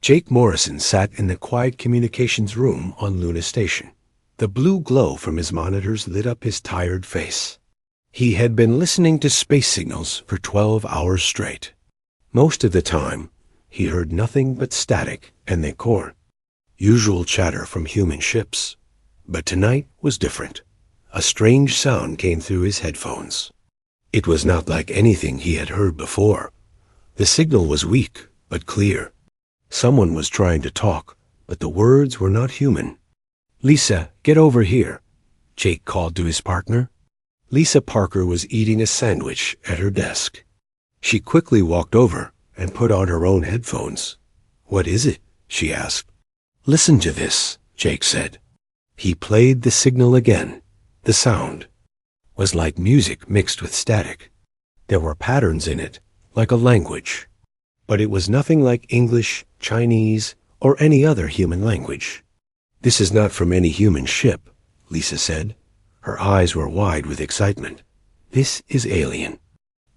Jake Morrison sat in the quiet communications room on Luna Station. The blue glow from his monitors lit up his tired face. He had been listening to space signals for 12 hours straight. Most of the time, he heard nothing but static and the core, usual chatter from human ships. But tonight was different. A strange sound came through his headphones. It was not like anything he had heard before. The signal was weak, but clear. Someone was trying to talk, but the words were not human. "Lisa, get over here," Jake called to his partner. Lisa Parker was eating a sandwich at her desk. She quickly walked over and put on her own headphones. "What is it?" she asked. "Listen to this," Jake said. He played the signal again. The sound was like music mixed with static. There were patterns in it, like a language. But it was nothing like English, Chinese, or any other human language. "This is not from any human ship," Lisa said. Her eyes were wide with excitement. "This is alien."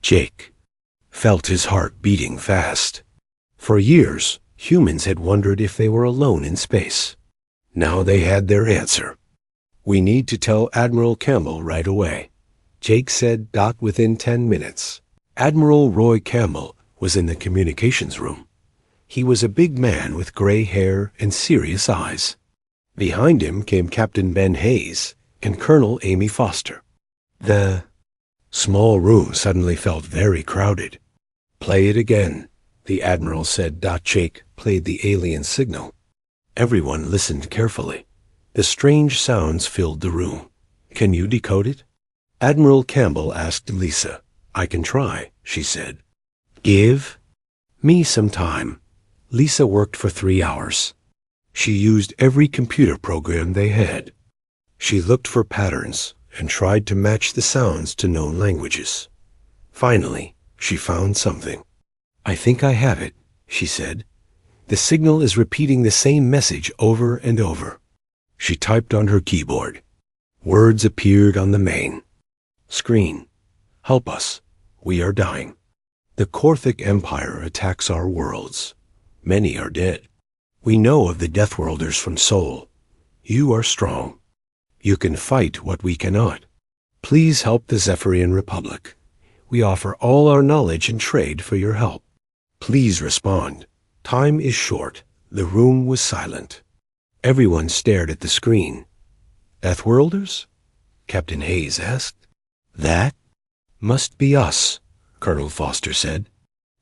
Jake felt his heart beating fast. For years, humans had wondered if they were alone in space. Now they had their answer. "We need to tell Admiral Campbell right away," Jake said. Within 10 minutes, Admiral Roy Campbell was in the communications room. He was a big man with gray hair and serious eyes. Behind him came Captain Ben Hayes and Colonel Amy Foster. The small room suddenly felt very crowded. "Play it again," the Admiral said. Jake played the alien signal. Everyone listened carefully. The strange sounds filled the room. "Can you decode it?" Admiral Campbell asked Lisa. "I can try," she said. "Give me some time." Lisa worked for 3 hours. She used every computer program they had. She looked for patterns and tried to match the sounds to known languages. Finally, she found something. "I think I have it," she said. "The signal is repeating the same message over and over." She typed on her keyboard. Words appeared on the main screen. "Help us. We are dying. The Korthic Empire attacks our worlds. Many are dead. We know of the Deathworlders from Sol. You are strong. You can fight what we cannot. Please help the Zephyrian Republic. We offer all our knowledge and trade for your help. Please respond. Time is short." The room was silent. Everyone stared at the screen. "Deathworlders?" Captain Hayes asked. "That must be us," Colonel Foster said.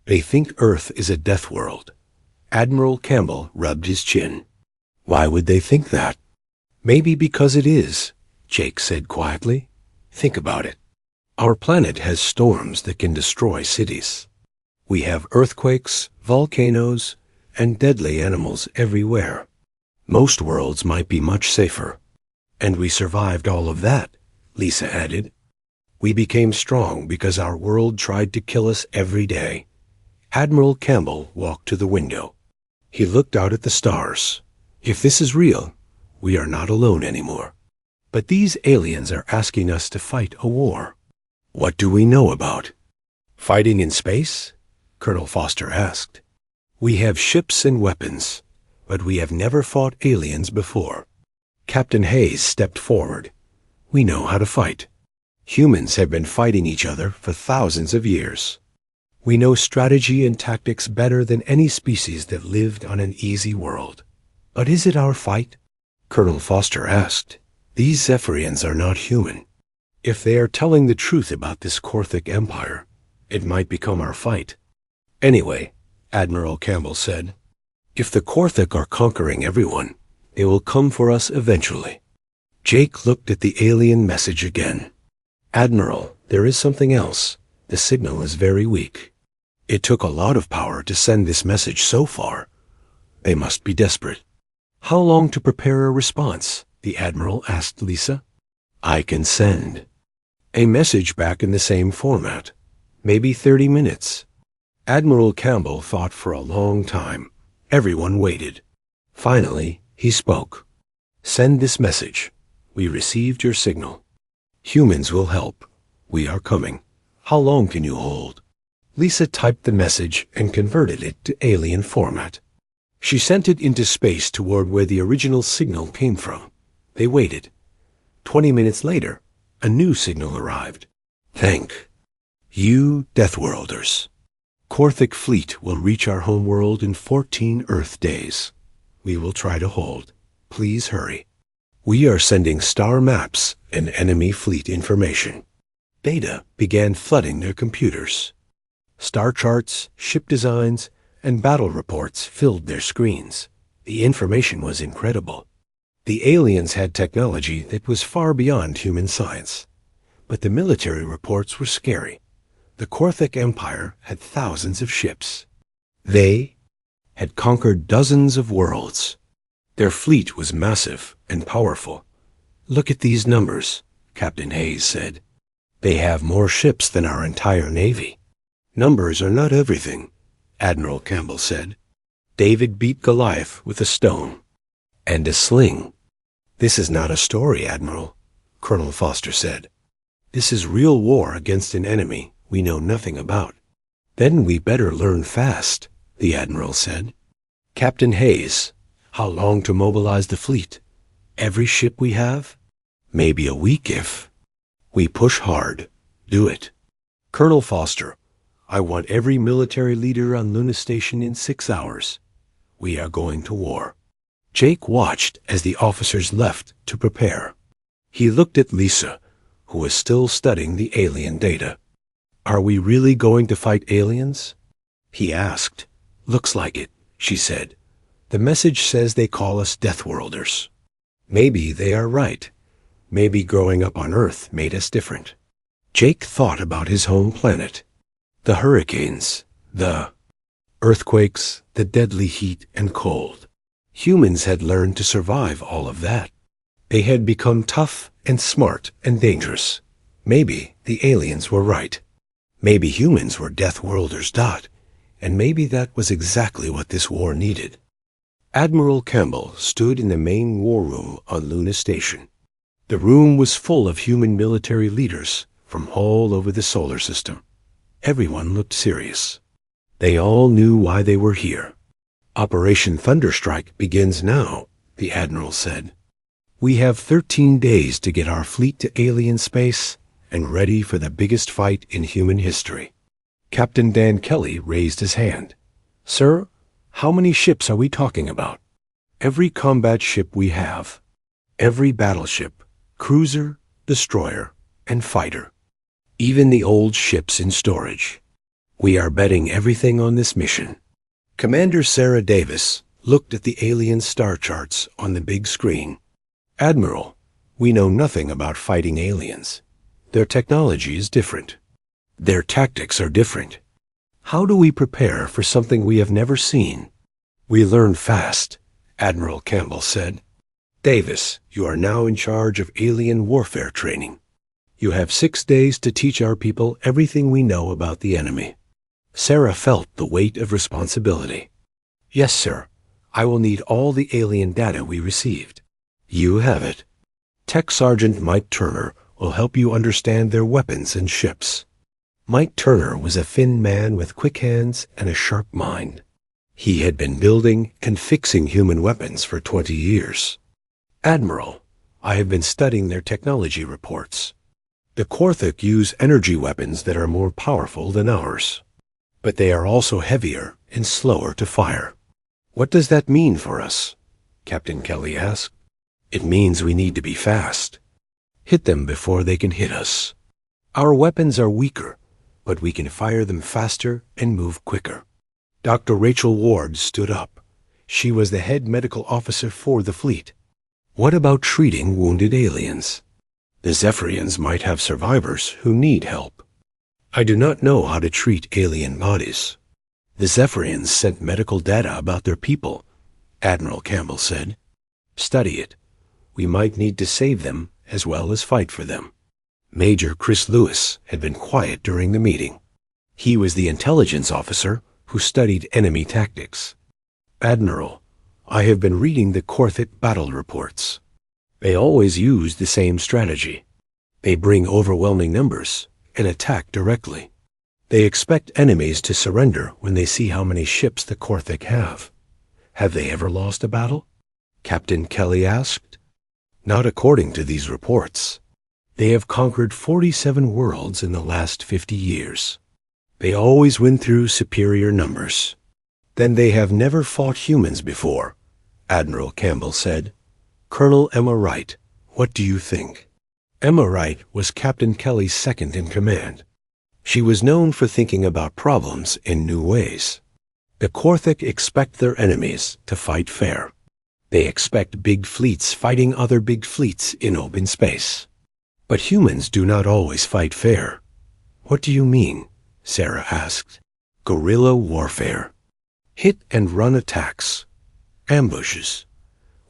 "They think Earth is a death world." Admiral Campbell rubbed his chin. "Why would they think that?" "Maybe because it is," Jake said quietly. "Think about it. Our planet has storms that can destroy cities. We have earthquakes, volcanoes, and deadly animals everywhere. Most worlds might be much safer. And we survived all of that," Lisa added. "We became strong because our world tried to kill us every day." Admiral Campbell walked to the window. He looked out at the stars. "If this is real, we are not alone anymore. But these aliens are asking us to fight a war. What do we know about fighting in space?" Colonel Foster asked. "We have ships and weapons, but we have never fought aliens before." Captain Hayes stepped forward. "We know how to fight. Humans have been fighting each other for thousands of years. We know strategy and tactics better than any species that lived on an easy world." "But is it our fight?" Colonel Foster asked. "These Zephyrians are not human. If they are telling the truth about this Korthic Empire, it might become our fight." "Anyway," Admiral Campbell said, "if the Korthic are conquering everyone, they will come for us eventually." Jake looked at the alien message again. "Admiral, there is something else. The signal is very weak. It took a lot of power to send this message so far. They must be desperate." "How long to prepare a response?" the Admiral asked Lisa. "I can send a message back in the same format. Maybe 30 minutes. Admiral Campbell thought for a long time. Everyone waited. Finally, he spoke. "Send this message. We received your signal. Humans will help. We are coming. How long can you hold?" Lisa typed the message and converted it to alien format. She sent it into space toward where the original signal came from. They waited. 20 minutes later, a new signal arrived. Thank you, Deathworlders. Korthic fleet will reach our homeworld in 14 Earth days. We will try to hold. Please hurry. We are sending star maps and enemy fleet information. Data began flooding their computers. Star charts, ship designs, and battle reports filled their screens. The information was incredible. The aliens had technology that was far beyond human science. But the military reports were scary. The Korthic Empire had thousands of ships. They had conquered dozens of worlds. Their fleet was massive and powerful. Look at these numbers, Captain Hayes said. They have more ships than our entire navy. Numbers are not everything, Admiral Campbell said. David beat Goliath with a stone and a sling. This is not a story, Admiral, Colonel Foster said. This is real war against an enemy we know nothing about. Then we better learn fast, the Admiral said. Captain Hayes, how long to mobilize the fleet? Every ship we have? Maybe a week if we push hard. Do it. Colonel Foster, I want every military leader on Luna Station in 6 hours. We are going to war. Jake watched as the officers left to prepare. He looked at Lisa, who was still studying the alien data. Are we really going to fight aliens? He asked. Looks like it, she said. The message says they call us Deathworlders. Maybe they are right. Maybe growing up on Earth made us different. Jake thought about his home planet. The hurricanes, the earthquakes, the deadly heat and cold. Humans had learned to survive all of that. They had become tough and smart and dangerous. Maybe the aliens were right. Maybe humans were Deathworlders. And maybe that was exactly what this war needed. Admiral Campbell stood in the main war room on Luna Station. The room was full of human military leaders from all over the solar system. Everyone looked serious. They all knew why they were here. Operation Thunderstrike begins now, the Admiral said. We have 13 days to get our fleet to alien space and ready for the biggest fight in human history. Captain Dan Kelly raised his hand. Sir, how many ships are we talking about? Every combat ship we have. Every battleship, cruiser, destroyer, and fighter. Even the old ships in storage. We are betting everything on this mission. Commander Sarah Davis looked at the alien star charts on the big screen. Admiral, we know nothing about fighting aliens. Their technology is different. Their tactics are different. How do we prepare for something we have never seen? We learn fast, Admiral Campbell said. Davis, you are now in charge of alien warfare training. You have 6 days to teach our people everything we know about the enemy. Sarah felt the weight of responsibility. Yes, sir. I will need all the alien data we received. You have it. Tech Sergeant Mike Turner will help you understand their weapons and ships. Mike Turner was a thin man with quick hands and a sharp mind. He had been building and fixing human weapons for 20 years. Admiral, I have been studying their technology reports. The Korthic use energy weapons that are more powerful than ours. But they are also heavier and slower to fire. What does that mean for us? Captain Kelly asked. It means we need to be fast. Hit them before they can hit us. Our weapons are weaker, but we can fire them faster and move quicker. Dr. Rachel Ward stood up. She was the head medical officer for the fleet. What about treating wounded aliens? The Zephyrians might have survivors who need help. I do not know how to treat alien bodies. The Zephyrians sent medical data about their people, Admiral Campbell said. Study it. We might need to save them as well as fight for them. Major Chris Lewis had been quiet during the meeting. He was the intelligence officer who studied enemy tactics. Admiral, I have been reading the Korthic battle reports. They always use the same strategy. They bring overwhelming numbers and attack directly. They expect enemies to surrender when they see how many ships the Korthic have. Have they ever lost a battle? Captain Kelly asked. Not according to these reports. They have conquered 47 worlds in the last 50 years. They always win through superior numbers. Then they have never fought humans before, Admiral Campbell said. Colonel Emma Wright, what do you think? Emma Wright was Captain Kelly's second in command. She was known for thinking about problems in new ways. The Korthik expect their enemies to fight fair. They expect big fleets fighting other big fleets in open space. But humans do not always fight fair. What do you mean? Sarah asked. Guerrilla warfare. Hit and run attacks. Ambushes.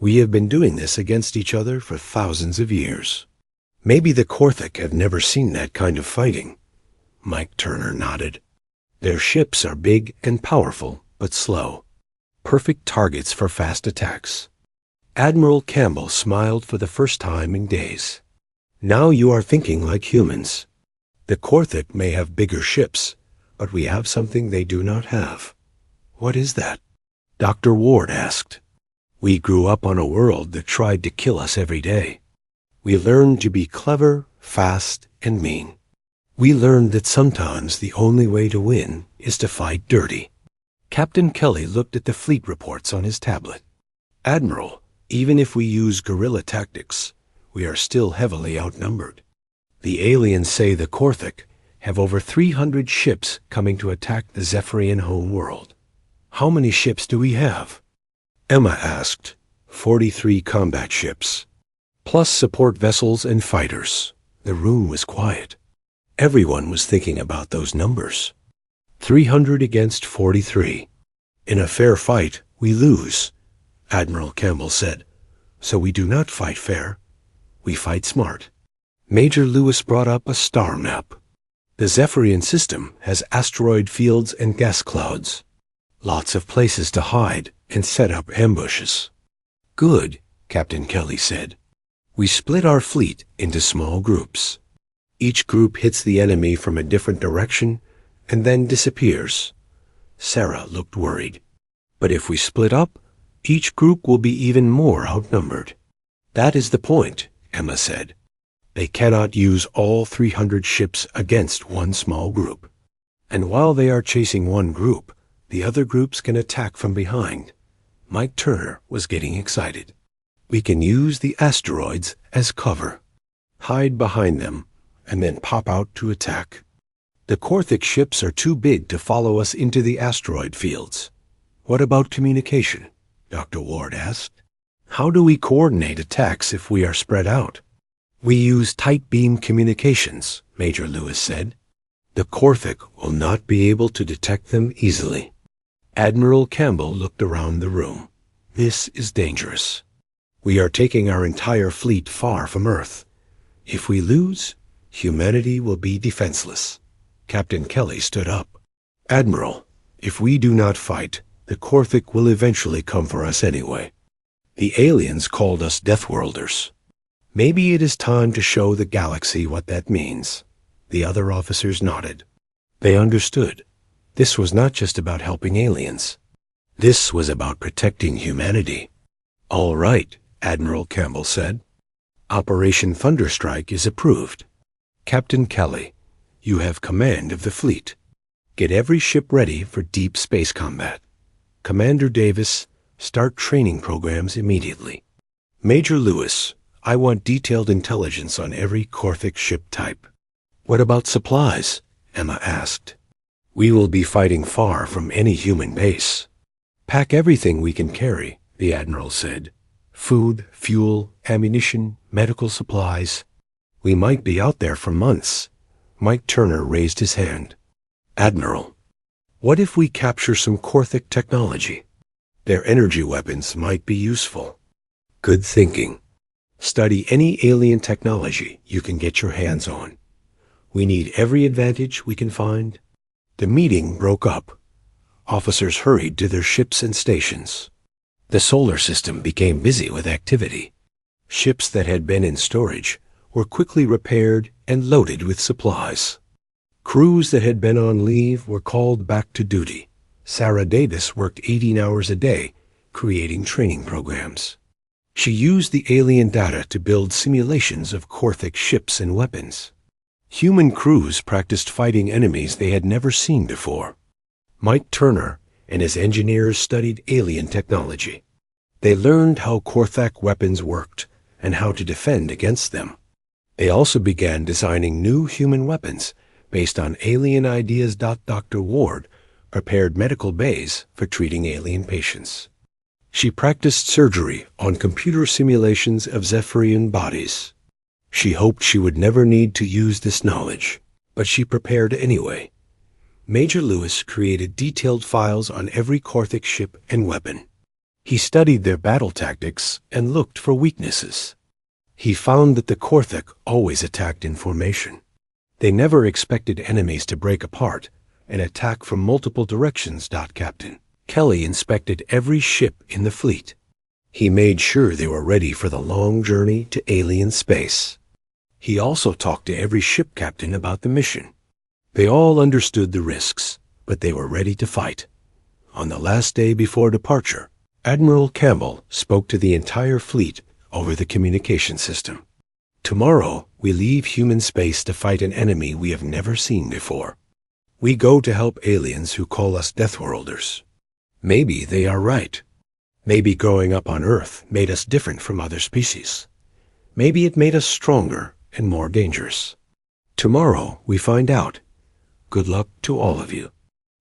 We have been doing this against each other for thousands of years. Maybe the Korthik have never seen that kind of fighting. Mike Turner nodded. Their ships are big and powerful, but slow. Perfect targets for fast attacks. Admiral Campbell smiled for the first time in days. Now you are thinking like humans. The Korthik may have bigger ships, but we have something they do not have. What is that? Dr. Ward asked. We grew up on a world that tried to kill us every day. We learned to be clever, fast, and mean. We learned that sometimes the only way to win is to fight dirty. Captain Kelly looked at the fleet reports on his tablet. Admiral, even if we use guerrilla tactics, we are still heavily outnumbered. The aliens say the Korthik have over 300 ships coming to attack the Zephyrian home world. How many ships do we have? Emma asked. 43 combat ships, plus support vessels and fighters. The room was quiet. Everyone was thinking about those numbers. 300 against 43. In a fair fight, we lose, Admiral Campbell said. So we do not fight fair. We fight smart. Major Lewis brought up a star map. The Zephyrian system has asteroid fields and gas clouds. Lots of places to hide and set up ambushes. Good, Captain Kelly said. We split our fleet into small groups. Each group hits the enemy from a different direction and then disappears. Sarah looked worried. But if we split up, each group will be even more outnumbered. That is the point, Emma said. They cannot use all 300 ships against one small group. And while they are chasing one group, the other groups can attack from behind. Mike Turner was getting excited. We can use the asteroids as cover. Hide behind them, and then pop out to attack. The Korthik ships are too big to follow us into the asteroid fields. What about communication? Dr. Ward asked. How do we coordinate attacks if we are spread out? We use tight beam communications, Major Lewis said. The Korthik will not be able to detect them easily. Admiral Campbell looked around the room. This is dangerous. We are taking our entire fleet far from Earth. If we lose, humanity will be defenseless. Captain Kelly stood up. Admiral, if we do not fight, the Korthik will eventually come for us anyway. The aliens called us Deathworlders. Maybe it is time to show the galaxy what that means. The other officers nodded. They understood. This was not just about helping aliens. This was about protecting humanity. All right, Admiral Campbell said. Operation Thunderstrike is approved. Captain Kelly, you have command of the fleet. Get every ship ready for deep space combat. Commander Davis, start training programs immediately. Major Lewis, I want detailed intelligence on every Korthik ship type. What about supplies? Emma asked. We will be fighting far from any human base. Pack everything we can carry, the Admiral said. Food, fuel, ammunition, medical supplies. We might be out there for months. Mike Turner raised his hand. Admiral, what if we capture some Korthik technology? Their energy weapons might be useful. Good thinking. Study any alien technology you can get your hands on. We need every advantage we can find. The meeting broke up. Officers hurried to their ships and stations. The solar system became busy with activity. Ships that had been in storage were quickly repaired and loaded with supplies. Crews that had been on leave were called back to duty. Sarah Davis worked 18 hours a day, creating training programs. She used the alien data to build simulations of Korthic ships and weapons. Human crews practiced fighting enemies they had never seen before. Mike Turner and his engineers studied alien technology. They learned how Korthak weapons worked and how to defend against them. They also began designing new human weapons based on alien ideas. Dr. Ward prepared medical bays for treating alien patients. She practiced surgery on computer simulations of Zephyrian bodies. She hoped she would never need to use this knowledge, but she prepared anyway. Major Lewis created detailed files on every Korthic ship and weapon. He studied their battle tactics and looked for weaknesses. He found that the Korthic always attacked in formation. They never expected enemies to break apart and attack from multiple directions. Captain Kelly inspected every ship in the fleet. He made sure they were ready for the long journey to alien space. He also talked to every ship captain about the mission. They all understood the risks, but they were ready to fight. On the last day before departure, Admiral Campbell spoke to the entire fleet over the communication system. Tomorrow, we leave human space to fight an enemy we have never seen before. We go to help aliens who call us Deathworlders. Maybe they are right. Maybe growing up on Earth made us different from other species. Maybe it made us stronger and more dangerous. Tomorrow, we find out. Good luck to all of you.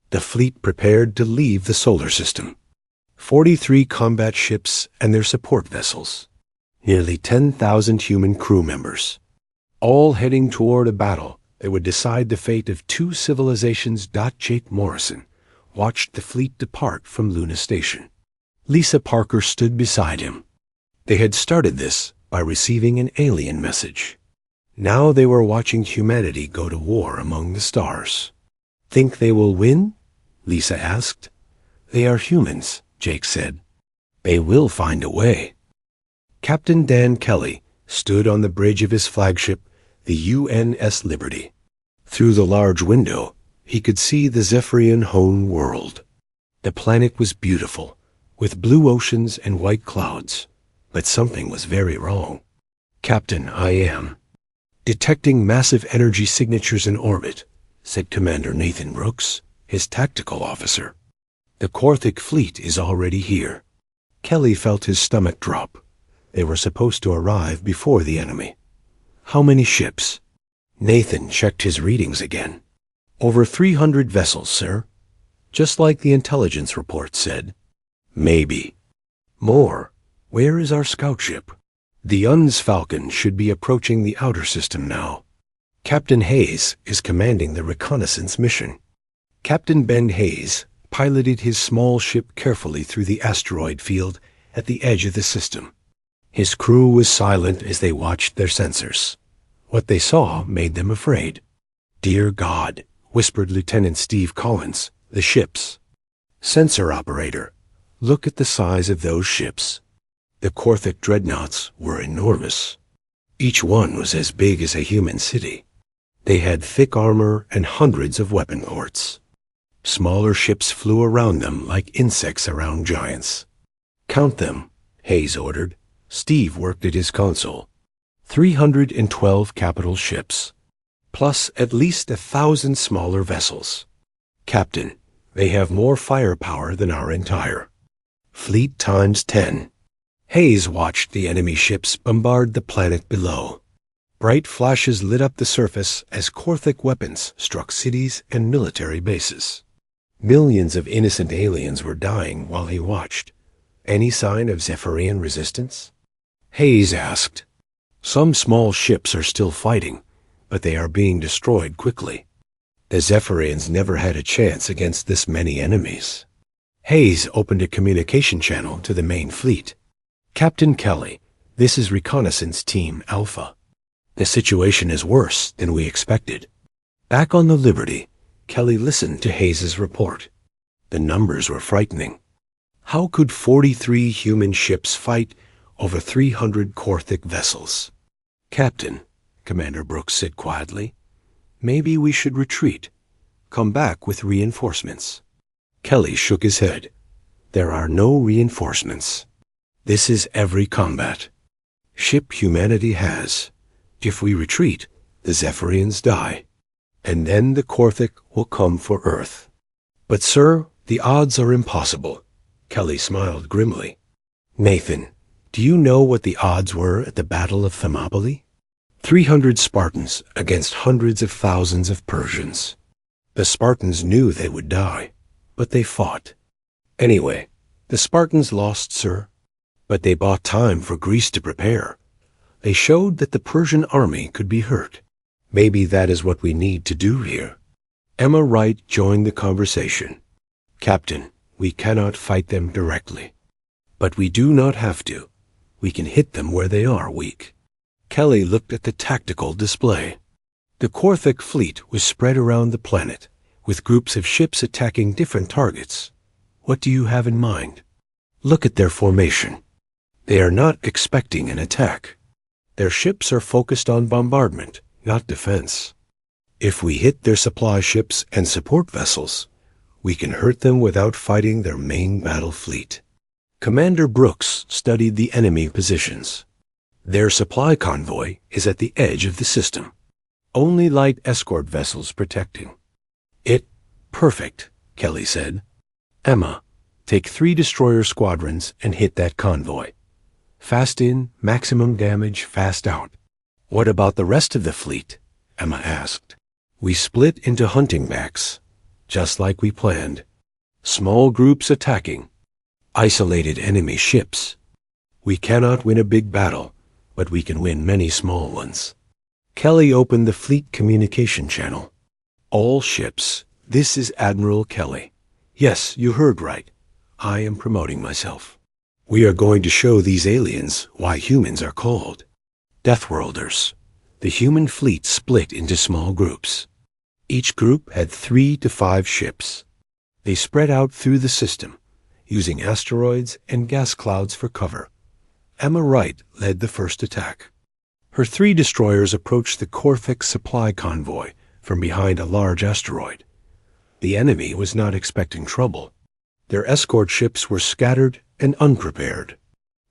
The fleet prepared to leave the solar system. 43 combat ships and their support vessels. Nearly 10,000 human crew members. All heading toward a battle that would decide the fate of two civilizations. Jake Morrison watched the fleet depart from Luna Station. Lisa Parker stood beside him. They had started this by receiving an alien message. Now they were watching humanity go to war among the stars. Think they will win? Lisa asked. They are humans, Jake said. They will find a way. Captain Dan Kelly stood on the bridge of his flagship, the UNS Liberty. Through the large window, he could see the Zephyrian home world. The planet was beautiful, with blue oceans and white clouds, but something was very wrong. Captain, I am detecting massive energy signatures in orbit, said Commander Nathan Brooks, his tactical officer. The Korthic fleet is already here. Kelly felt his stomach drop. They were supposed to arrive before the enemy. How many ships? Nathan checked his readings again. Over 300 vessels, sir. Just like the intelligence report said. Maybe. More. Where is our scout ship? The UN's Falcon should be approaching the outer system now. Captain Hayes is commanding the reconnaissance mission. Captain Ben Hayes piloted his small ship carefully through the asteroid field at the edge of the system. His crew was silent as they watched their sensors. What they saw made them afraid. Dear God, whispered Lieutenant Steve Collins, the ships. Sensor operator, look at the size of those ships. The Korthic dreadnoughts were enormous. Each one was as big as a human city. They had thick armor and hundreds of weapon ports. Smaller ships flew around them like insects around giants. Count them, Hayes ordered. Steve worked at his console. 312 capital ships, plus at least 1,000 smaller vessels. Captain, they have more firepower than our entire fleet times 10. Hayes watched the enemy ships bombard the planet below. Bright flashes lit up the surface as Korthic weapons struck cities and military bases. Millions of innocent aliens were dying while he watched. Any sign of Zephyrian resistance? Hayes asked. Some small ships are still fighting, but they are being destroyed quickly. The Zephyrians never had a chance against this many enemies. Hayes opened a communication channel to the main fleet. Captain Kelly, this is Reconnaissance Team Alpha. The situation is worse than we expected. Back on the Liberty, Kelly listened to Hayes's report. The numbers were frightening. How could 43 human ships fight over 300 Korthic vessels? Captain, Commander Brooks said quietly, maybe we should retreat. Come back with reinforcements. Kelly shook his head. There are no reinforcements. This is every combat. Ship humanity has. If we retreat, the Zephyrians die. And then the Korthik will come for Earth. But sir, the odds are impossible. Kelly smiled grimly. Nathan, do you know what the odds were at the Battle of Thermopylae? 300 Spartans against hundreds of thousands of Persians. The Spartans knew they would die, but they fought. Anyway, the Spartans lost, sir. But they bought time for Greece to prepare. They showed that the Persian army could be hurt. Maybe that is what we need to do here. Emma Wright joined the conversation. Captain, we cannot fight them directly. But we do not have to. We can hit them where they are weak. Kelly looked at the tactical display. The Korthik fleet was spread around the planet, with groups of ships attacking different targets. What do you have in mind? Look at their formation. They are not expecting an attack. Their ships are focused on bombardment, not defense. If we hit their supply ships and support vessels, we can hurt them without fighting their main battle fleet. Commander Brooks studied the enemy positions. Their supply convoy is at the edge of the system. Only light escort vessels protecting. Perfect, Kelly said. Emma, take 3 destroyer squadrons and hit that convoy. Fast in, maximum damage, fast out. What about the rest of the fleet? Emma asked. We split into hunting packs, just like we planned. Small groups attacking. Isolated enemy ships. We cannot win a big battle, but we can win many small ones. Kelly opened the fleet communication channel. All ships. This is Admiral Kelly. Yes, you heard right. I am promoting myself. We are going to show these aliens why humans are called Deathworlders. The human fleet split into small groups. Each group had 3 to 5 ships. They spread out through the system, using asteroids and gas clouds for cover. Emma Wright led the first attack. Her 3 destroyers approached the Korthik supply convoy from behind a large asteroid. The enemy was not expecting trouble. Their escort ships were scattered and unprepared.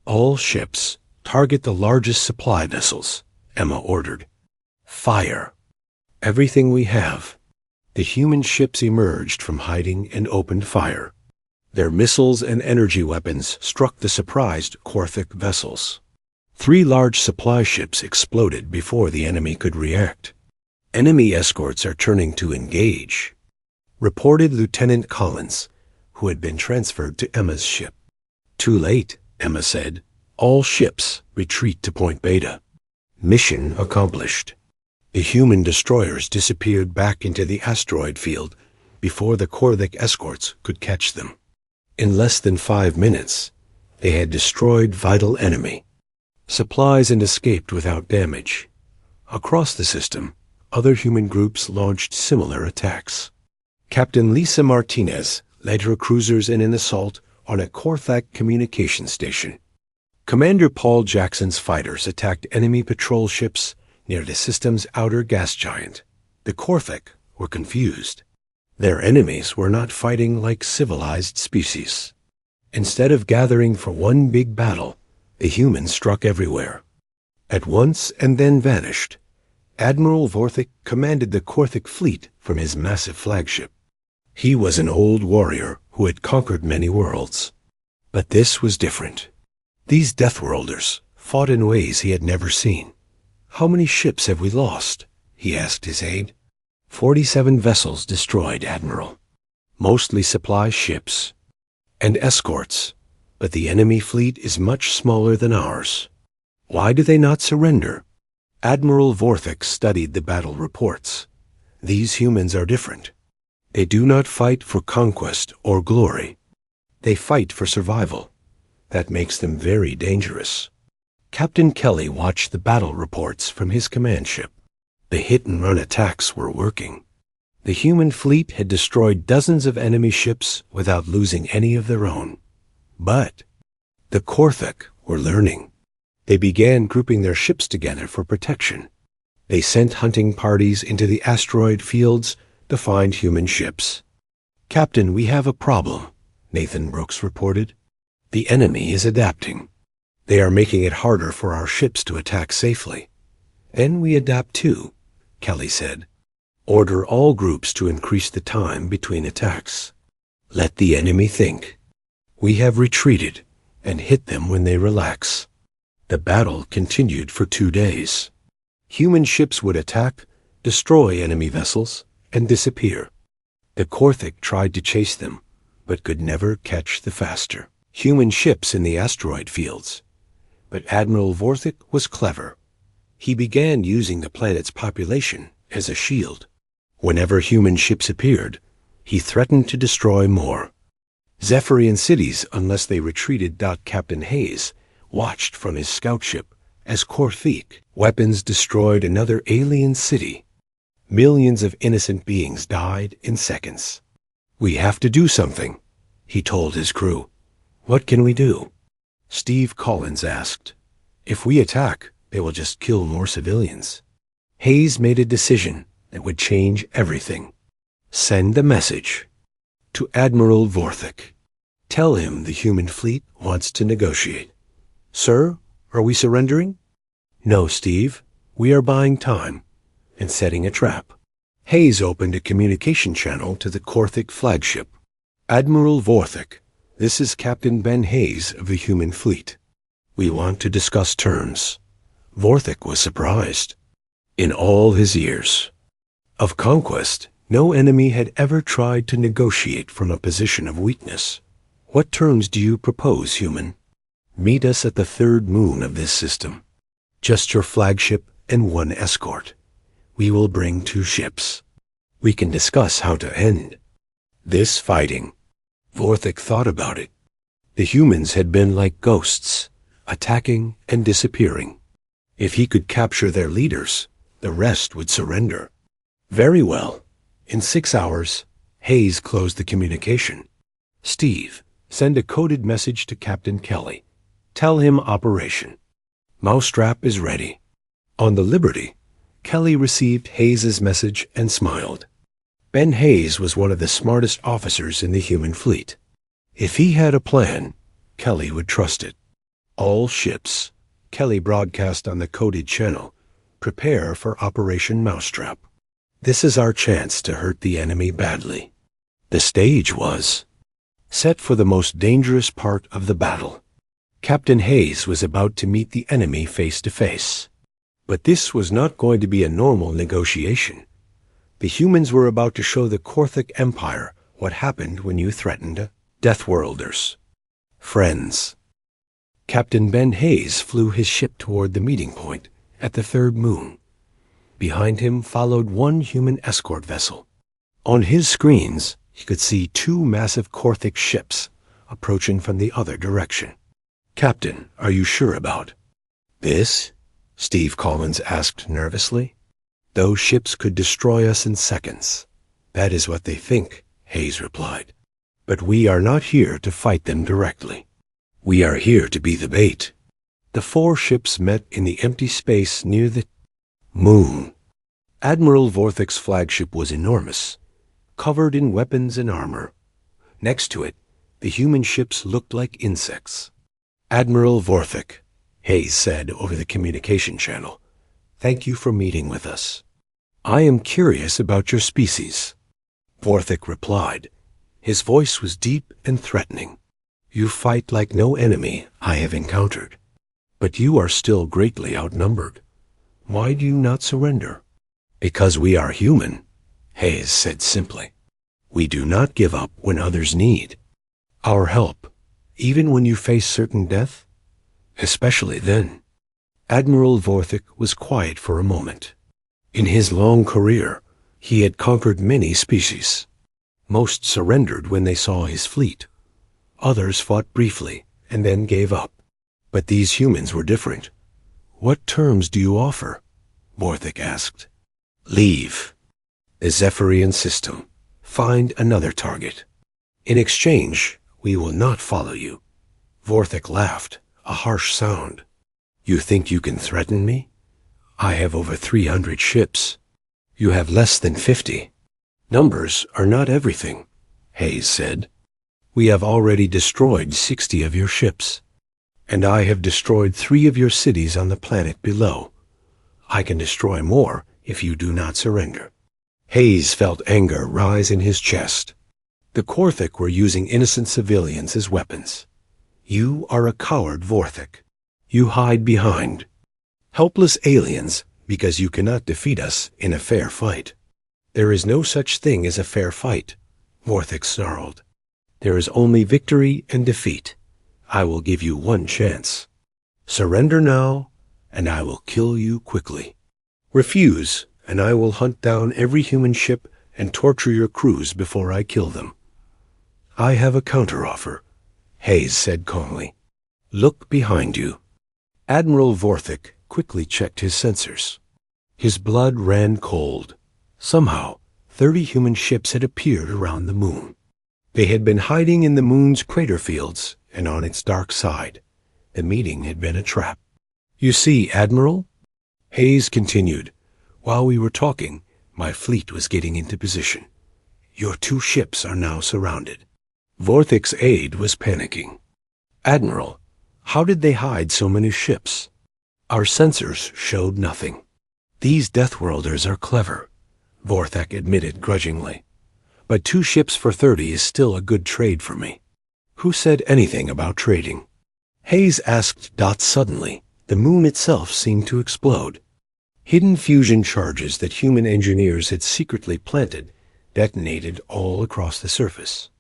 All ships, target the largest supply vessels, Emma ordered. Fire. Everything we have. The human ships emerged from hiding and opened fire. Their missiles and energy weapons struck the surprised Korthik vessels. 3 large supply ships exploded before the enemy could react. Enemy escorts are turning to engage, reported Lieutenant Collins, who had been transferred to Emma's ship. Too late, Emma said. All ships retreat to Point Beta. Mission accomplished. The human destroyers disappeared back into the asteroid field before the Korthik escorts could catch them. In less than 5 minutes, they had destroyed vital enemy. Supplies and escaped without damage. Across the system, other human groups launched similar attacks. Captain Lisa Martinez led her cruisers in an assault on a Korthik communication station. Commander Paul Jackson's fighters attacked enemy patrol ships near the system's outer gas giant. The Korthik were confused. Their enemies were not fighting like civilized species. Instead of gathering for one big battle, the humans struck everywhere. At once and then vanished. Admiral Vorthik commanded the Korthik fleet from his massive flagship. He was an old warrior who had conquered many worlds. But this was different. These Deathworlders fought in ways he had never seen. How many ships have we lost? He asked his aide. 47 vessels destroyed, Admiral. Mostly supply ships and escorts, but the enemy fleet is much smaller than ours. Why do they not surrender? Admiral Vorthik studied the battle reports. These humans are different. They do not fight for conquest or glory. They fight for survival. That makes them very dangerous. Captain Kelly watched the battle reports from his command ship. The hit-and-run attacks were working. The human fleet had destroyed dozens of enemy ships without losing any of their own. But the Korthik were learning. They began grouping their ships together for protection. They sent hunting parties into the asteroid fields to find human ships. Captain, we have a problem. Nathan Brooks reported. The enemy is adapting. They are making it harder for our ships to attack safely. And we adapt too, Kelly said. Order all groups to increase the time between attacks. Let the enemy think. We have retreated and hit them when they relax. The battle continued for 2 days. Human ships would attack, destroy enemy vessels, and disappear. The Korthik tried to chase them, but could never catch the faster human ships in the asteroid fields. But Admiral Vorthik was clever. He began using the planet's population as a shield. Whenever human ships appeared, he threatened to destroy more. Zephyrian cities, unless they retreated. Captain Hayes watched from his scout ship as Korthik weapons destroyed another alien city. Millions of innocent beings died in seconds. We have to do something, he told his crew. What can we do? Steve Collins asked. If we attack, they will just kill more civilians. Hayes made a decision that would change everything. Send a message to Admiral Vorthik. Tell him the human fleet wants to negotiate. Sir, are we surrendering? No, Steve. We are buying time and setting a trap. Hayes opened a communication channel to the Korthik flagship. Admiral Vorthik, this is Captain Ben Hayes of the human fleet. We want to discuss terms. Vorthik was surprised. In all his years of conquest, no enemy had ever tried to negotiate from a position of weakness. What terms do you propose, human? Meet us at the third moon of this system. Just your flagship and 1 escort. We will bring 2 ships. We can discuss how to end this fighting. Vorthik thought about it. The humans had been like ghosts, attacking and disappearing. If he could capture their leaders, the rest would surrender. Very well. In 6 hours, Hayes closed the communication. Steve, send a coded message to Captain Kelly. Tell him operation. Mousetrap is ready. On the Liberty, Kelly received Hayes's message and smiled. Ben Hayes was one of the smartest officers in the human fleet. If he had a plan, Kelly would trust it. All ships, Kelly broadcast on the coded channel, prepare for Operation Mousetrap. This is our chance to hurt the enemy badly. The stage was set for the most dangerous part of the battle. Captain Hayes was about to meet the enemy face to face. But this was not going to be a normal negotiation. The humans were about to show the Korthik Empire what happened when you threatened Deathworlders. Friends. Captain Ben Hayes flew his ship toward the meeting point at the third moon. Behind him followed 1 human escort vessel. On his screens, he could see 2 massive Korthik ships approaching from the other direction. Captain, are you sure about this? Steve Collins asked nervously. Those ships could destroy us in seconds. That is what they think, Hayes replied. But we are not here to fight them directly. We are here to be the bait. The 4 ships met in the empty space near the moon. Admiral Vorthik's flagship was enormous, covered in weapons and armor. Next to it, the human ships looked like insects. Admiral Vorthik, Hayes said over the communication channel, thank you for meeting with us. I am curious about your species. Vorthik replied. His voice was deep and threatening. You fight like no enemy I have encountered, but you are still greatly outnumbered. Why do you not surrender? Because we are human, Hayes said simply. We do not give up when others need our help, even when you face certain death, especially then. Admiral Vorthik was quiet for a moment. In his long career, he had conquered many species. Most surrendered when they saw his fleet. Others fought briefly and then gave up. But these humans were different. What terms do you offer? Vorthik asked. Leave the Zephyrian system. Find another target. In exchange, we will not follow you. Vorthik laughed, a harsh sound. You think you can threaten me? I have over 300 ships. You have less than 50. Numbers are not everything, Hayes said. We have already destroyed 60 of your ships, and I have destroyed 3 of your cities on the planet below. I can destroy more if you do not surrender." Hayes felt anger rise in his chest. The Korthik were using innocent civilians as weapons. "You are a coward, Vorthik. You hide behind helpless aliens because you cannot defeat us in a fair fight." "There is no such thing as a fair fight," Vorthik snarled. "There is only victory and defeat. I will give you one chance. Surrender now, and I will kill you quickly. Refuse, and I will hunt down every human ship and torture your crews before I kill them." "I have a counteroffer," Hayes said calmly. "Look behind you." Admiral Vorthik quickly checked his sensors. His blood ran cold. Somehow, 30 human ships had appeared around the moon. They had been hiding in the moon's crater fields and on its dark side. The meeting had been a trap. "You see, Admiral," Hayes continued, "while we were talking, my fleet was getting into position. Your 2 ships are now surrounded." Vorthik's aide was panicking. "Admiral, how did they hide so many ships?" "Our sensors showed nothing." "These Deathworlders are clever," Vorthik admitted grudgingly. "But 2 ships for 30 is still a good trade for me." "Who said anything about trading?" Hayes asked. Suddenly, the moon itself seemed to explode. Hidden fusion charges that human engineers had secretly planted detonated all across the surface.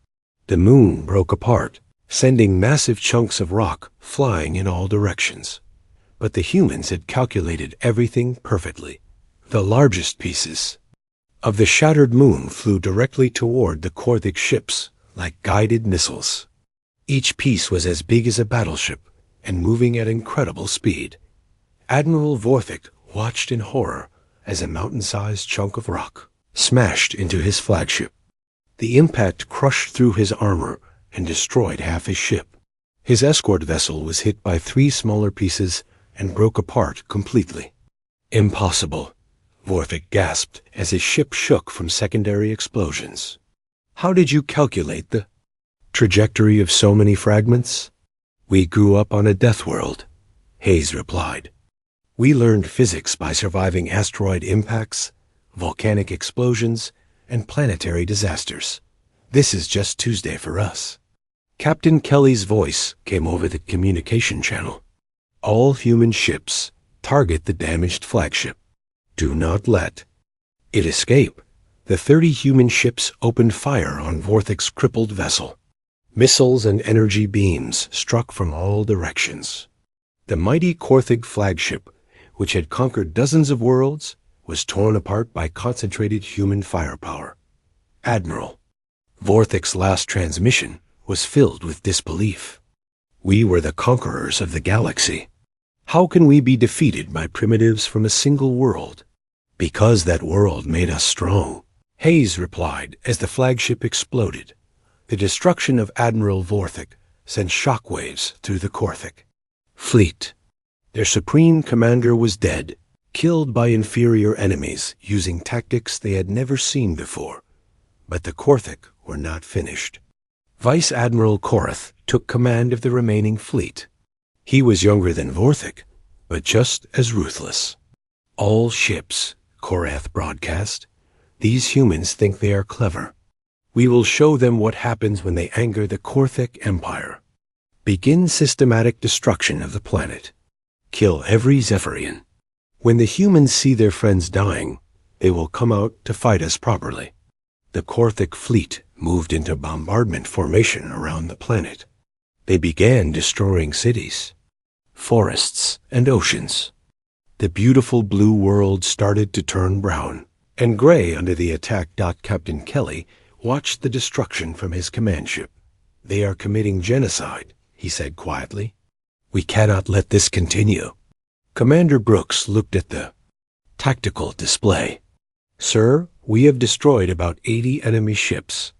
The moon broke apart, sending massive chunks of rock flying in all directions. But the humans had calculated everything perfectly. The largest pieces of the shattered moon flew directly toward the Korthik ships like guided missiles. Each piece was as big as a battleship and moving at incredible speed. Admiral Vorthik watched in horror as a mountain-sized chunk of rock smashed into his flagship. The impact crushed through his armor and destroyed half his ship. His escort vessel was hit by 3 smaller pieces and broke apart completely. "Impossible," Vorthik gasped as his ship shook from secondary explosions. "How did you calculate the trajectory of so many fragments?" "We grew up on a death world," Hayes replied. "We learned physics by surviving asteroid impacts, volcanic explosions, and planetary disasters. This is just Tuesday for us." Captain Kelly's voice came over the communication channel. "All human ships, target the damaged flagship. Do not let it escape." The 30 human ships opened fire on Vorthik's crippled vessel. Missiles and energy beams struck from all directions. The mighty Korthik flagship, which had conquered dozens of worlds, was torn apart by concentrated human firepower. "Admiral," Vorthik's last transmission was filled with disbelief. "We were the conquerors of the galaxy. How can we be defeated by primitives from a single world?" "Because that world made us strong," Hayes replied as the flagship exploded. The destruction of Admiral Vorthik sent shockwaves through the Korthik fleet. Their supreme commander was dead, killed by inferior enemies using tactics they had never seen before. But the Korthik were not finished. Vice Admiral Korath took command of the remaining fleet. He was younger than Vorthik, but just as ruthless. "All ships," Korath broadcast. "These humans think they are clever. We will show them what happens when they anger the Korthik Empire. Begin systematic destruction of the planet. Kill every Zephyrian. When the humans see their friends dying, they will come out to fight us properly." The Korthik fleet moved into bombardment formation around the planet. They began destroying cities, forests, and oceans. The beautiful blue world started to turn brown and gray under the attack. Captain Kelly watched the destruction from his command ship. "They are committing genocide," he said quietly. "We cannot let this continue." Commander Brooks looked at the tactical display. "Sir, we have destroyed about 80 enemy ships,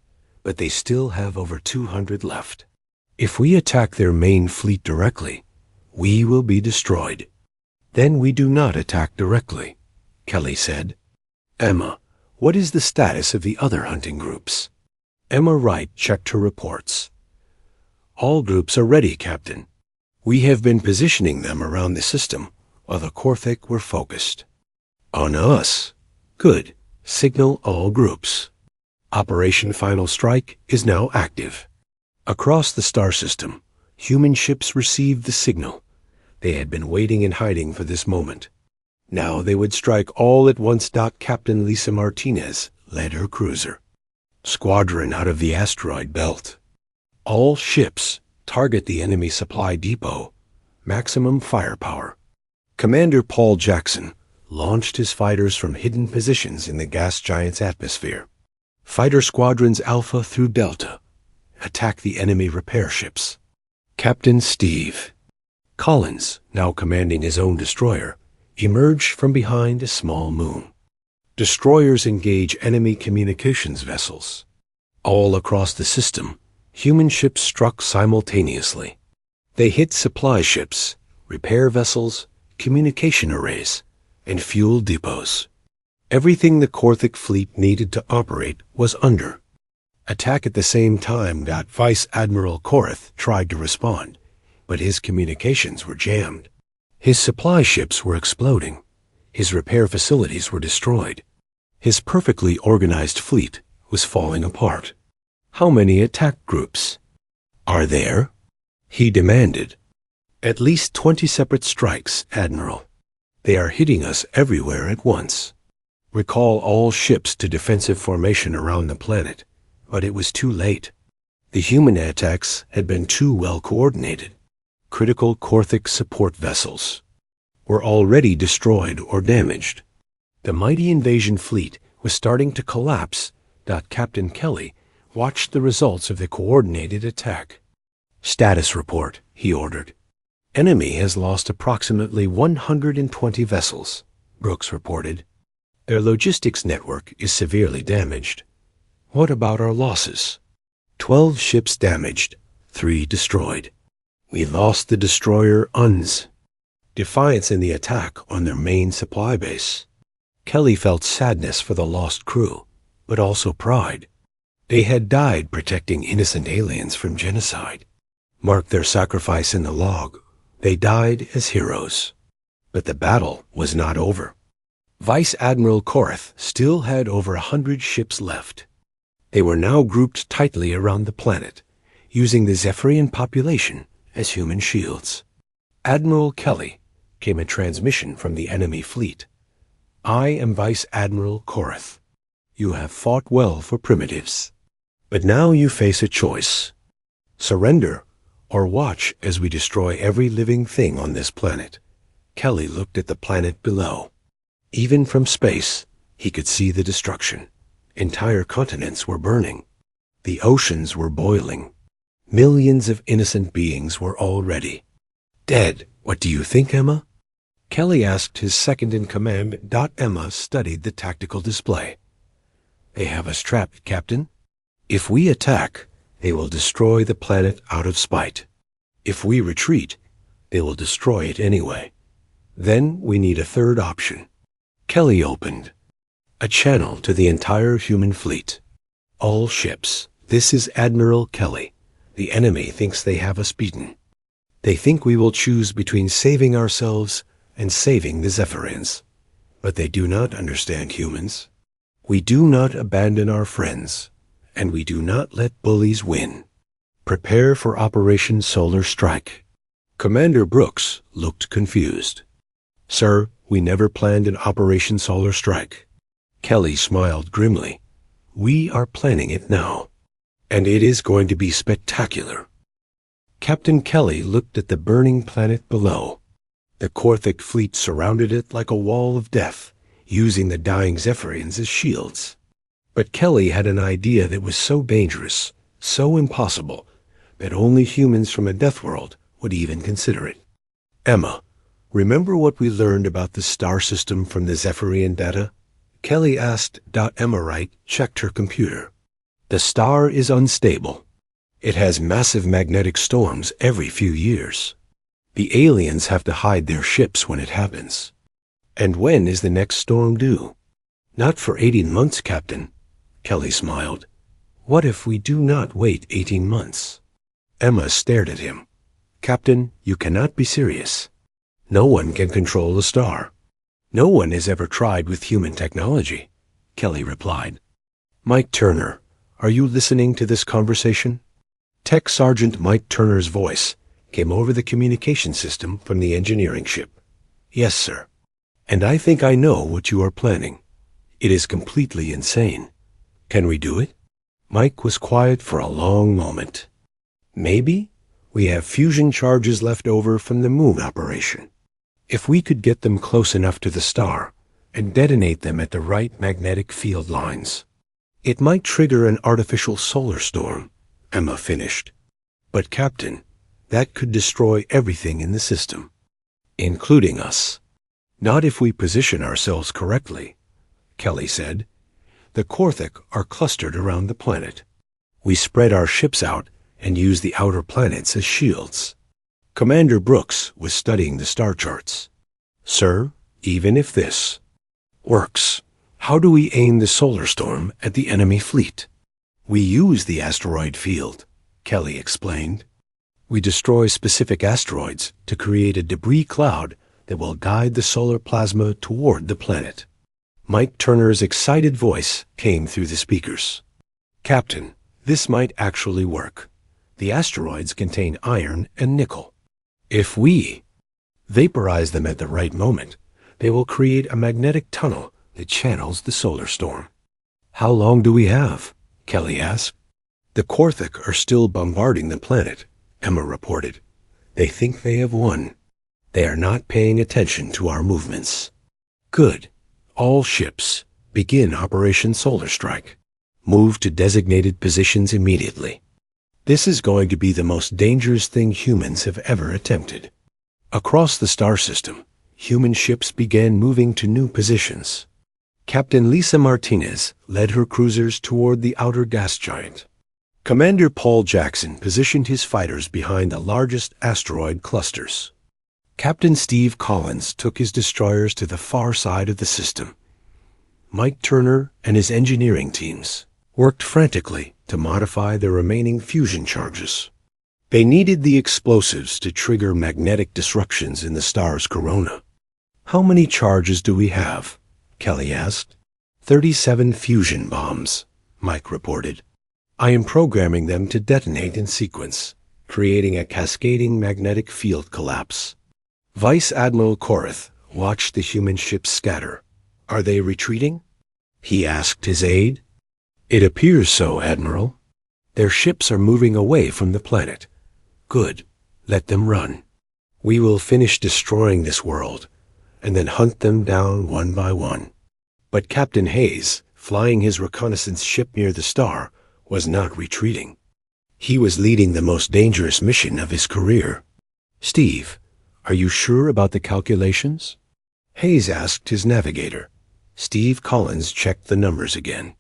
but they still have over 200 left. If we attack their main fleet directly, we will be destroyed." "Then we do not attack directly," Kelly said. "Emma, what is the status of the other hunting groups?" Emma Wright checked her reports. All groups are ready, Captain. We have been positioning them around the system while the Korthik were focused. On us. Good. Signal all groups. Operation Final Strike is now active. Across the star system, human ships received the signal. They had been waiting in hiding for this moment. Now they would strike all at once. Captain Lisa Martinez led her cruiser. Squadron out of the asteroid belt. All ships target the enemy supply depot. Maximum firepower. Commander Paul Jackson launched his fighters from hidden positions in the gas giant's atmosphere. Fighter squadrons Alpha through Delta attack the enemy repair ships. Captain Steve Collins, now commanding his own destroyer, emerged from behind a small moon. Destroyers engage enemy communications vessels. All across the system, human ships struck simultaneously. They hit supply ships, repair vessels, communication arrays, and fuel depots. Everything the Korthik fleet needed to operate was under attack at the same time. Vice Admiral Korath tried to respond, but his communications were jammed. His supply ships were exploding. His repair facilities were destroyed. His perfectly organized fleet was falling apart. How many attack groups are there? He demanded. At least 20 separate strikes, Admiral. They are hitting us everywhere at once. Recall all ships to defensive formation around the planet, but it was too late. The human attacks had been too well coordinated. Critical Korthik support vessels were already destroyed or damaged. The mighty invasion fleet was starting to collapse. Captain Kelly watched the results of the coordinated attack. Status report, he ordered. Enemy has lost approximately 120 vessels, Brooks reported. Their logistics network is severely damaged. What about our losses? 12 ships damaged, 3 destroyed. We lost the destroyer Uns. Defiance in the attack on their main supply base. Kelly felt sadness for the lost crew, but also pride. They had died protecting innocent aliens from genocide. Mark their sacrifice in the log. They died as heroes. But the battle was not over. Vice Admiral Korath still had over 100 ships left. They were now grouped tightly around the planet, using the Zephyrian population as human shields. Admiral Kelly came a transmission from the enemy fleet. I am Vice Admiral Korath. You have fought well for primitives. But now you face a choice. Surrender or watch as we destroy every living thing on this planet. Kelly looked at the planet below. Even from space, he could see the destruction. Entire continents were burning. The oceans were boiling. Millions of innocent beings were already dead. What do you think, Emma? Kelly asked his second-in-command. Emma studied the tactical display. They have us trapped, Captain. If we attack, they will destroy the planet out of spite. If we retreat, they will destroy it anyway. Then we need a third option. Kelly opened a channel to the entire human fleet. All ships. This is Admiral Kelly. The enemy thinks they have us beaten. They think we will choose between saving ourselves and saving the Zephyrians. But they do not understand humans. We do not abandon our friends, and we do not let bullies win. Prepare for Operation Solar Strike. Commander Brooks looked confused. Sir, we never planned an Operation Solar Strike. Kelly smiled grimly. We are planning it now, and it is going to be spectacular. Captain Kelly looked at the burning planet below. The Korthik fleet surrounded it like a wall of death, using the dying Zephyrians as shields. But Kelly had an idea that was so dangerous, so impossible, that only humans from a death world would even consider it. Emma, remember what we learned about the star system from the Zephyrian data? Kelly asked. Emma Wright checked her computer. The star is unstable. It has massive magnetic storms every few years. The aliens have to hide their ships when it happens. And when is the next storm due? Not for 18 months, Captain. Kelly smiled. What if we do not wait 18 months? Emma stared at him. Captain, you cannot be serious. No one can control the star. No one has ever tried with human technology, Kelly replied. Mike Turner, are you listening to this conversation? Tech Sergeant Mike Turner's voice came over the communication system from the engineering ship. Yes, sir. And I think I know what you are planning. It is completely insane. Can we do it? Mike was quiet for a long moment. Maybe. We have fusion charges left over from the moon operation. If we could get them close enough to the star and detonate them at the right magnetic field lines, it might trigger an artificial solar storm, Emma finished. But Captain, that could destroy everything in the system, including us. Not if we position ourselves correctly, Kelly said. The Korthik are clustered around the planet. We spread our ships out and use the outer planets as shields. Commander Brooks was studying the star charts. Sir, even if this works, how do we aim the solar storm at the enemy fleet? We use the asteroid field, Kelly explained. We destroy specific asteroids to create a debris cloud that will guide the solar plasma toward the planet. Mike Turner's excited voice came through the speakers. Captain, this might actually work. The asteroids contain iron and nickel. If we vaporize them at the right moment, they will create a magnetic tunnel that channels the solar storm. How long do we have? Kelly asked. The Korthik are still bombarding the planet, Emma reported. They think they have won. They are not paying attention to our movements. Good. All ships, begin Operation Solar Strike. Move to designated positions immediately. This is going to be the most dangerous thing humans have ever attempted. Across the star system, human ships began moving to new positions. Captain Lisa Martinez led her cruisers toward the outer gas giant. Commander Paul Jackson positioned his fighters behind the largest asteroid clusters. Captain Steve Collins took his destroyers to the far side of the system. Mike Turner and his engineering teams worked frantically to modify the remaining fusion charges. They needed the explosives to trigger magnetic disruptions in the star's corona. How many charges do we have? Kelly asked. 37 fusion bombs, Mike reported. I am programming them to detonate in sequence, creating a cascading magnetic field collapse. Vice Admiral Korath watched the human ships scatter. Are they retreating? He asked his aide. It appears so, Admiral. Their ships are moving away from the planet. Good. Let them run. We will finish destroying this world, and then hunt them down one by one. But Captain Hayes, flying his reconnaissance ship near the star, was not retreating. He was leading the most dangerous mission of his career. Steve, are you sure about the calculations? Hayes asked his navigator. Steve Collins checked the numbers again.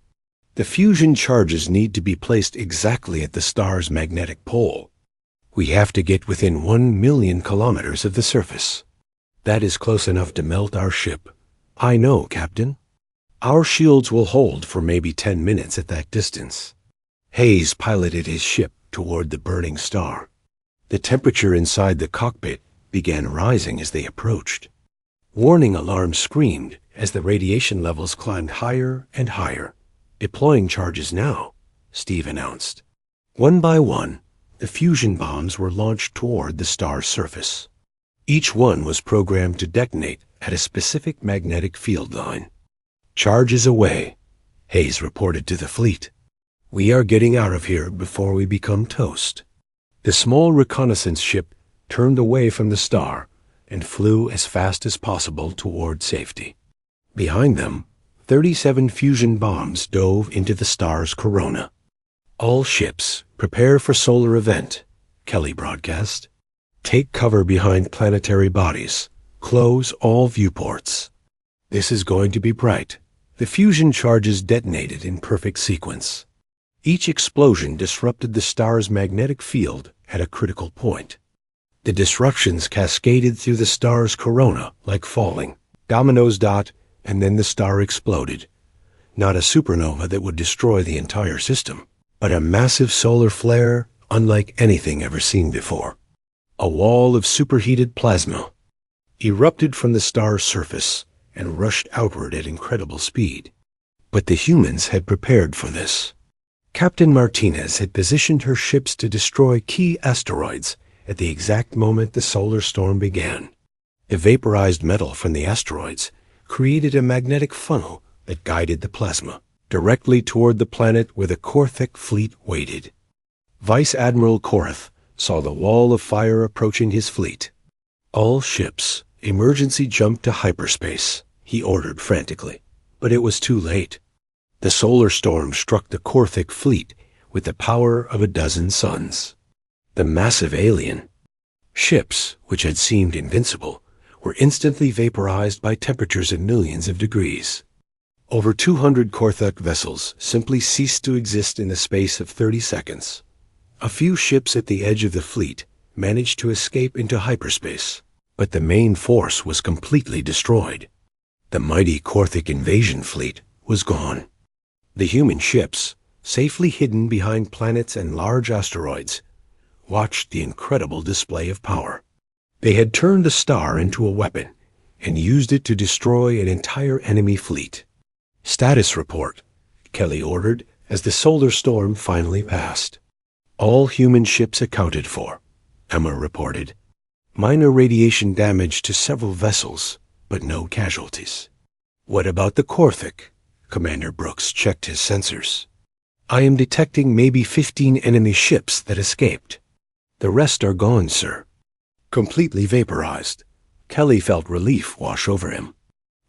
The fusion charges need to be placed exactly at the star's magnetic pole. We have to get within 1 million kilometers of the surface. That is close enough to melt our ship. I know, Captain. Our shields will hold for maybe 10 minutes at that distance. Hayes piloted his ship toward the burning star. The temperature inside the cockpit began rising as they approached. Warning alarms screamed as the radiation levels climbed higher and higher. Deploying charges now, Steve announced. One by one, the fusion bombs were launched toward the star's surface. Each one was programmed to detonate at a specific magnetic field line. Charges away, Hayes reported to the fleet. We are getting out of here before we become toast. The small reconnaissance ship turned away from the star and flew as fast as possible toward safety. Behind them, 37 fusion bombs dove into the star's corona. All ships, prepare for solar event, Kelly broadcast. Take cover behind planetary bodies. Close all viewports. This is going to be bright. The fusion charges detonated in perfect sequence. Each explosion disrupted the star's magnetic field at a critical point. The disruptions cascaded through the star's corona like falling dominoes. And then the star exploded. Not a supernova that would destroy the entire system, but a massive solar flare unlike anything ever seen before. A wall of superheated plasma erupted from the star's surface and rushed outward at incredible speed. But the humans had prepared for this. Captain Martinez had positioned her ships to destroy key asteroids at the exact moment the solar storm began. The vaporized metal from the asteroids created a magnetic funnel that guided the plasma directly toward the planet where the Korthik fleet waited. Vice Admiral Korath saw the wall of fire approaching his fleet. All ships, emergency jump to hyperspace, he ordered frantically. But it was too late. The solar storm struck the Korthik fleet with the power of a dozen suns. The massive alien ships, which had seemed invincible, were instantly vaporized by temperatures in millions of degrees. Over 200 Korthik vessels simply ceased to exist in the space of 30 seconds. A few ships at the edge of the fleet managed to escape into hyperspace, but the main force was completely destroyed. The mighty Korthik invasion fleet was gone. The human ships, safely hidden behind planets and large asteroids, watched the incredible display of power. They had turned the star into a weapon and used it to destroy an entire enemy fleet. "Status report," Kelly ordered as the solar storm finally passed. "All human ships accounted for," Emma reported. "Minor radiation damage to several vessels, but no casualties." "What about the Korthik?" Commander Brooks checked his sensors. "I am detecting maybe 15 enemy ships that escaped. The rest are gone, sir." Completely vaporized, Kelly felt relief wash over him.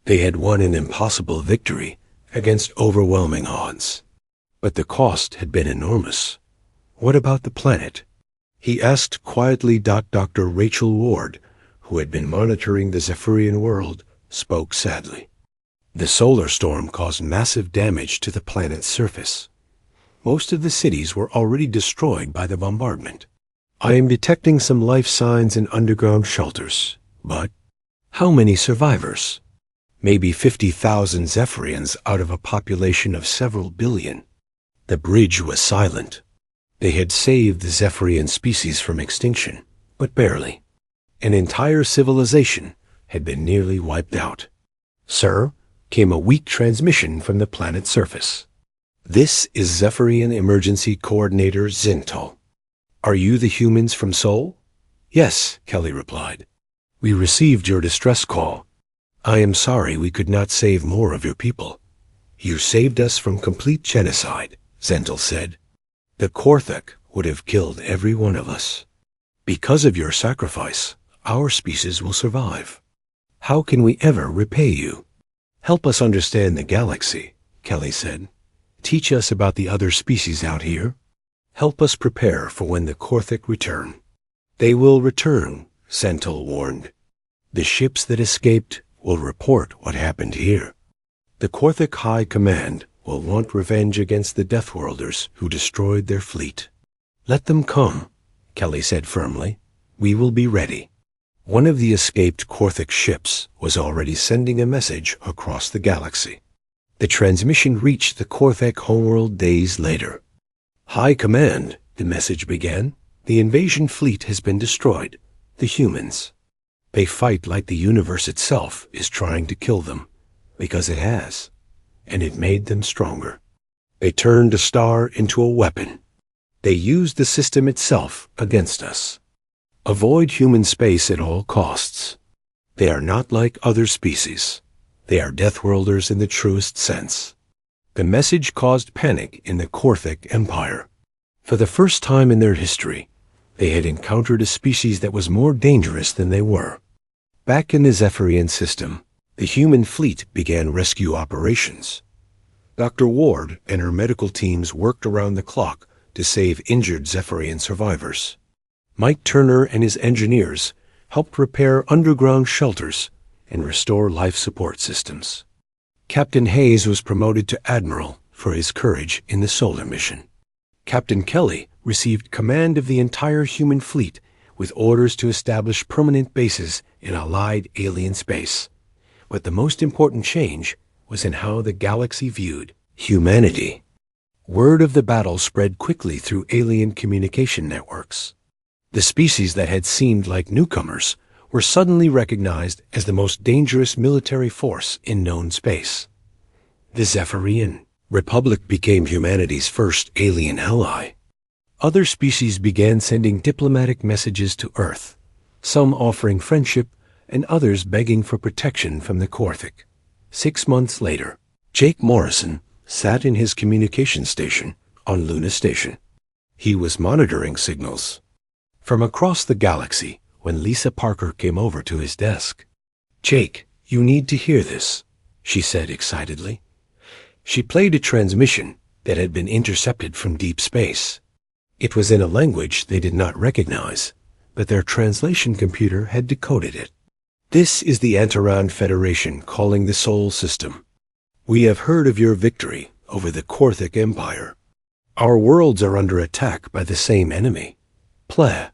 They had won an impossible victory against overwhelming odds. But the cost had been enormous. What about the planet? He asked quietly. Dr. Rachel Ward, who had been monitoring the Zephyrian world, spoke sadly. The solar storm caused massive damage to the planet's surface. Most of the cities were already destroyed by the bombardment. "I am detecting some life signs in underground shelters, but how many survivors? Maybe 50,000 Zephyrians out of a population of several billion." The bridge was silent. They had saved the Zephyrian species from extinction, but barely. An entire civilization had been nearly wiped out. "Sir," came a weak transmission from the planet's surface. "This is Zephyrian Emergency Coordinator Zintal. Are you the humans from Sol?" "Yes," Kelly replied. "We received your distress call. I am sorry we could not save more of your people." "You saved us from complete genocide," Zintal said. "The Korthik would have killed every one of us. Because of your sacrifice, our species will survive. How can we ever repay you?" "Help us understand the galaxy," Kelly said. "Teach us about the other species out here. Help us prepare for when the Korthik return." "They will return," Zintal warned. "The ships that escaped will report what happened here. The Korthik High Command will want revenge against the Deathworlders who destroyed their fleet." "Let them come," Kelly said firmly. "We will be ready." One of the escaped Korthik ships was already sending a message across the galaxy. The transmission reached the Korthik homeworld days later. "High Command," the message began. "The invasion fleet has been destroyed. The humans. They fight like the universe itself is trying to kill them, because it has, and it made them stronger. They turned a star into a weapon. They used the system itself against us. Avoid human space at all costs. They are not like other species. They are Deathworlders in the truest sense." The message caused panic in the Korthik Empire. For the first time in their history, they had encountered a species that was more dangerous than they were. Back in the Zephyrian system, the human fleet began rescue operations. Dr. Ward and her medical teams worked around the clock to save injured Zephyrian survivors. Mike Turner and his engineers helped repair underground shelters and restore life support systems. Captain Hayes was promoted to Admiral for his courage in the solar mission. Captain Kelly received command of the entire human fleet with orders to establish permanent bases in allied alien space. But the most important change was in how the galaxy viewed humanity. Word of the battle spread quickly through alien communication networks. The species that had seemed like newcomers were suddenly recognized as the most dangerous military force in known space. The Zephyrian Republic became humanity's first alien ally. Other species began sending diplomatic messages to Earth, some offering friendship and others begging for protection from the Korthic. 6 months later, Jake Morrison sat in his communication station on Luna Station. He was monitoring signals from across the galaxy when Lisa Parker came over to his desk. "Jake, you need to hear this," she said excitedly. She played a transmission that had been intercepted from deep space. It was in a language they did not recognize, but their translation computer had decoded it. "This is the Antaran Federation calling the Sol System. We have heard of your victory over the Korthic Empire. Our worlds are under attack by the same enemy, Pleh.